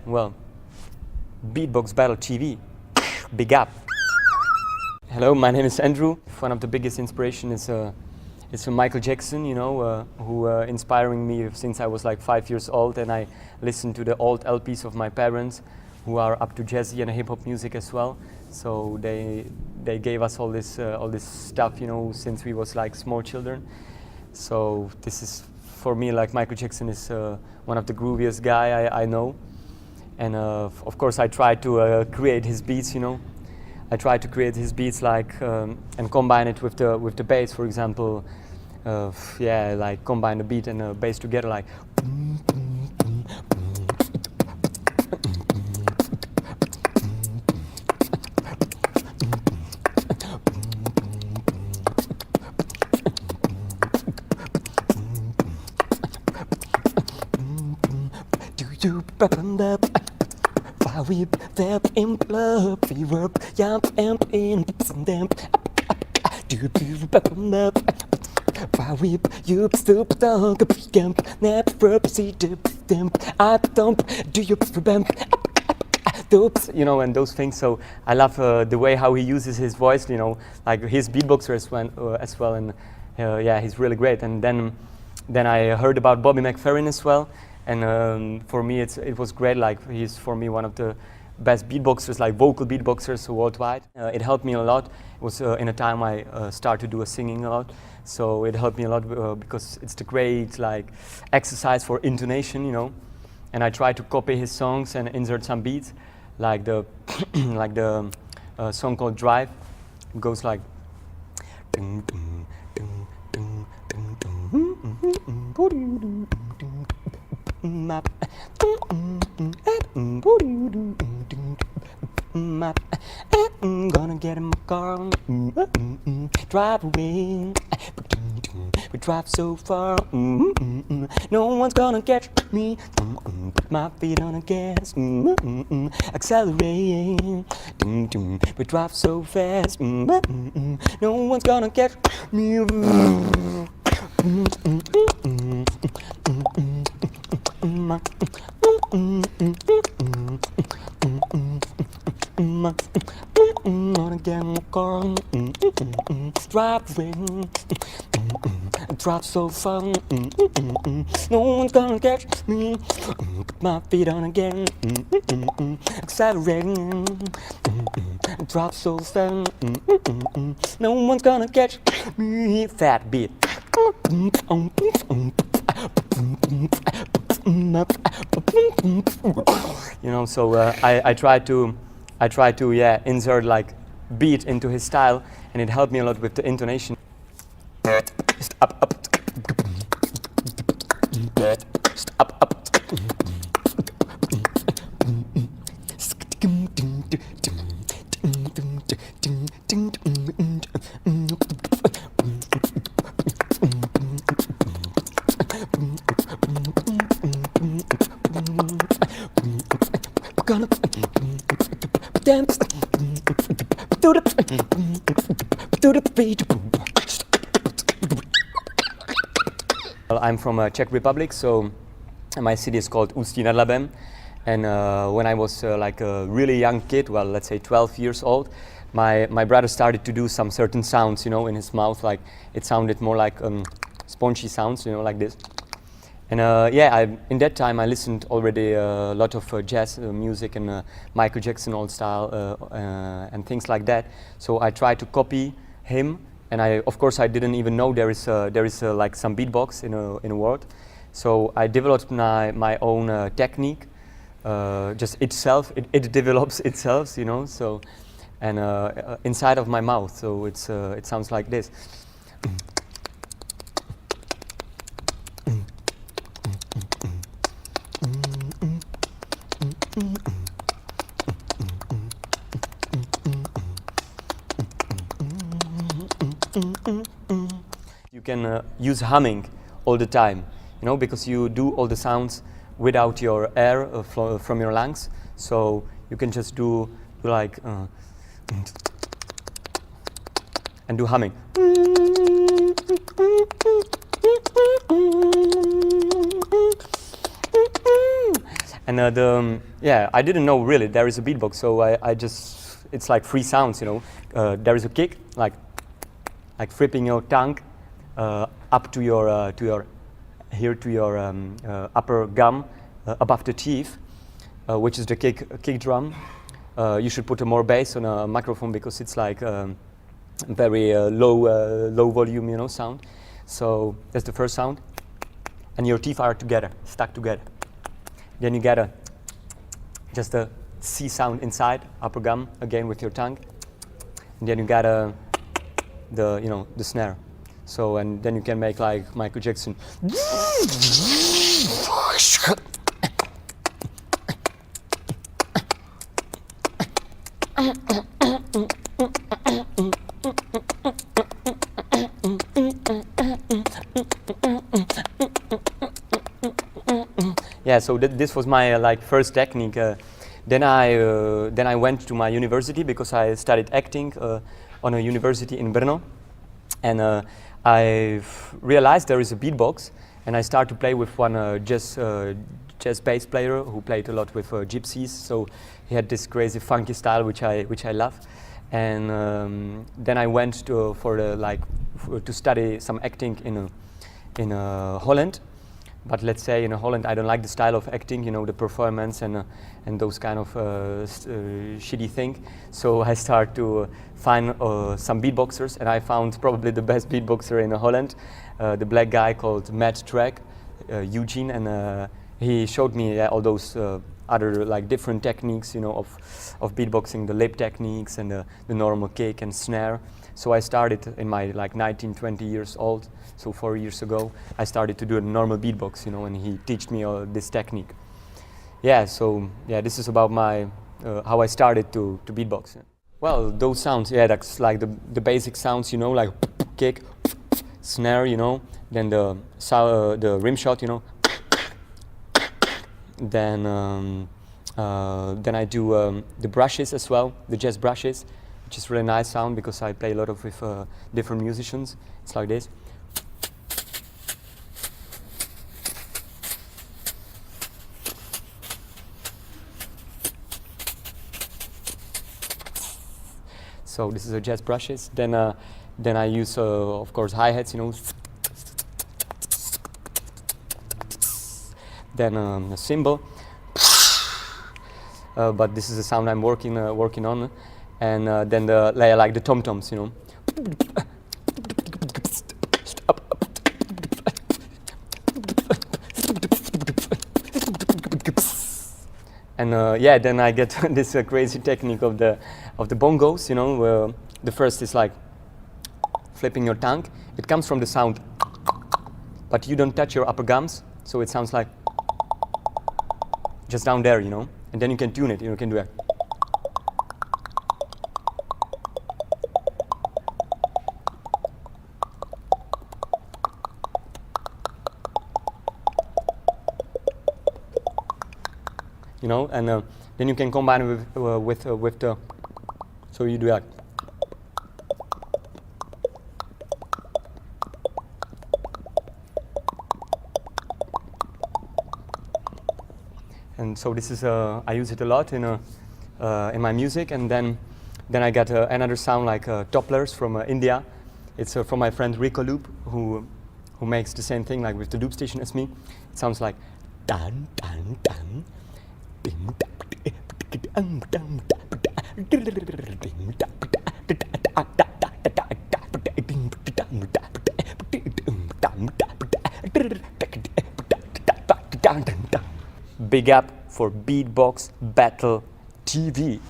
Well, Beatbox Battle TV, big up. Hello, my name is En.Dru. One of the biggest inspiration is from Michael Jackson, you know, who inspiring me since I was like 5 years old, and I listened to the old LPs of my parents, who are up to jazzy and hip hop music as well. So they gave us all this stuff, you know, since we was like small children. So this is, for me, like Michael Jackson is one of the grooviest guy I know. And of course I try to create his beats, you know. I try to create his beats like and combine it with the bass, for example. Yeah, like combine the beat and the bass together, like. We step in love, we work, jump and in them. Do you you stoop down, camp, never see them. I don't do you remember? You know, and those things. So I love the way how he uses his voice, you know, like his beatboxer as well, and yeah, he's really great. And then I heard about Bobby McFerrin as well. And for me, it was great. Like, he's for me one of the best beatboxers, like vocal beatboxers worldwide. It helped me a lot. It was in a time I started to do singing a lot, so it helped me a lot because it's the great like exercise for intonation, you know. And I try to copy his songs and insert some beats, like the like the song called Drive. It goes like. Gonna get in my car, drive away. We drive so far, no one's gonna catch me. Put my feet on the gas, accelerate. We drive so fast, no one's gonna catch me. Gonna get my car, drive away, drive so far, no one's gonna catch me. Put my feet on again, accelerating, drive so fast, no one's gonna catch me. Fat beat. You know, so I try to yeah insert like beat into his style, and it helped me a lot with the intonation. Well, I'm from Czech Republic, so my city is called Ústí nad Labem. And when I was like a really young kid, well, let's say 12 years old, my brother started to do some certain sounds, you know, in his mouth. Like, it sounded more like spongy sounds, you know, like this. And yeah, in that time I listened already a lot of jazz music and Michael Jackson old style and things like that. So I tried to copy him, and of course I didn't even know there is like some beatbox in a world. So I developed my own technique. Just itself, it develops itself, you know. So and inside of my mouth, so it sounds like this. You can use humming all the time, you know, because you do all the sounds without your air from your lungs. So you can just do like and do humming. And yeah, I didn't know really there is a beatbox, so I just, it's like free sounds, you know. There is a kick, like flipping your tongue up to your here to your upper gum above the teeth, which is the kick drum. You should put a more bass on a microphone because it's like very low volume, you know, sound. So that's the first sound, and your teeth are together, stuck together. Then you get just a C sound inside upper gum again with your tongue, and then you get the snare. So and then you can make like Michael Jackson. Yeah, so this was my like first technique. Then I went to my university because I studied acting on a university in Brno, and I realized there is a beatbox, and I started to play with one jazz bass player who played a lot with gypsies. So he had this crazy funky style which I love, and then I went to to study some acting in Holland. But let's say in Holland, I don't like the style of acting, you know, the performance and those kind of shitty thing. So I started to find some beatboxers, and I found probably the best beatboxer in Holland, the black guy called En.Dru, Eugene, and he showed me all those other like different techniques, you know, of beatboxing, the lip techniques and the normal kick and snare. So I started in my like 19, 20 years old. So 4 years ago, I started to do a normal beatbox, you know, and he taught me this technique. Yeah, so yeah, this is about my how I started to beatbox. Well, those sounds, yeah, that's like the basic sounds, you know, like kick, snare, you know, then the rim shot, you know. Then I do the brushes as well, the jazz brushes, which is really nice sound because I play a lot of with different musicians. It's like this. So this is a jazz brushes. Then I use of course hi-hats, you know. Then a cymbal. But this is the sound I'm working on, and then like the tom-toms, you know. And yeah, then I get this crazy technique of the bongos, you know. Where the first is like flipping your tongue. It comes from the sound, but you don't touch your upper gums, so it sounds like just down there, you know. And then you can tune it. You can do it. You know, and then you can combine it with the. So you do that. And so this is I use it a lot in my music, and then I get another sound like Dopplers from India. It's from my friend Rico Loop, who makes the same thing like with the loop station as me. It sounds like dan dan dan. Big up for Beatbox Battle TV.